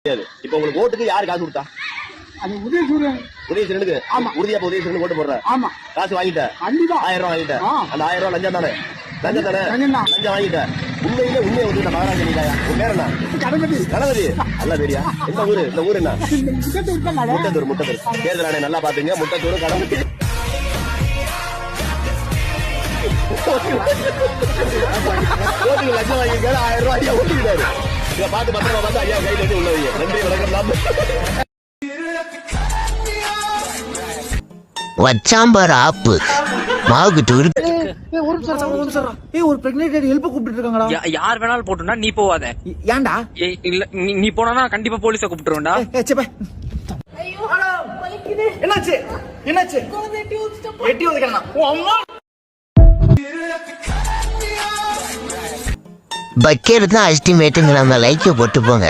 இப்ப உங்களுக்கு ஓட்டுக்கு யாரு காசு கொடுத்தா? அது உதயசூரியன். உதயசூரியனுக்கு? ஆமா. உறுதியா உதயசூரியன் ஓட்டு போடுற? ஆமா. காசு வாங்கிட்ட? கண்டிப்பா. 1000 ரூபாய் வாங்கிட்ட? அந்த 1000 ரூபாய் லஞ்சம் தானே? லஞ்சம் தானே? லஞ்சம் வாங்கிட்ட. உண்மையிலே உண்மையை ஒத்துக்கிட்ட மகாராஜா நீதாயா? உன் பேர் என்ன? கணபதி. கணபதி நல்ல பேரியா? எந்த ஊரு? இந்த ஊர் என்ன? முட்டத்தூர். முட்டத்தூர். தேர்தல் ஆணையம் நல்லா பாத்துங்க. முட்டத்தூர் கணபதி. ஓட்டுக்கு லஞ்சம் வாங்கிக்க 1000 ரூபாய் ஐயா ஓட்டிக்கிட்டாரு. இதை பார்த்து பத்திரமா பார்த்து ஐயா கையில இருந்து உள்ள வைங்க. நன்றி வணக்கம். வச்சாம்பார் ஆப்பு மாவுக்கிட்டு ஒரு பிரெக்னன்ட் லேடி ஹெல்ப் கூப்பிட்டு இருக்காங்கடா. யார் வேணாலும் போட்டுனா நீ போவாத. ஏன்டா? இல்ல நீ போனா கண்டிப்பா போலீஸ கூப்பிட்டுருவேன்டா. என்னாச்சு? என்னாச்சு? எட்டி ஒதுக்கறனா? ஓ அம்மா. பக்கெட் தான் அல்டிமேட்டுங்க. நம்ம லைக்க போட்டு போங்க.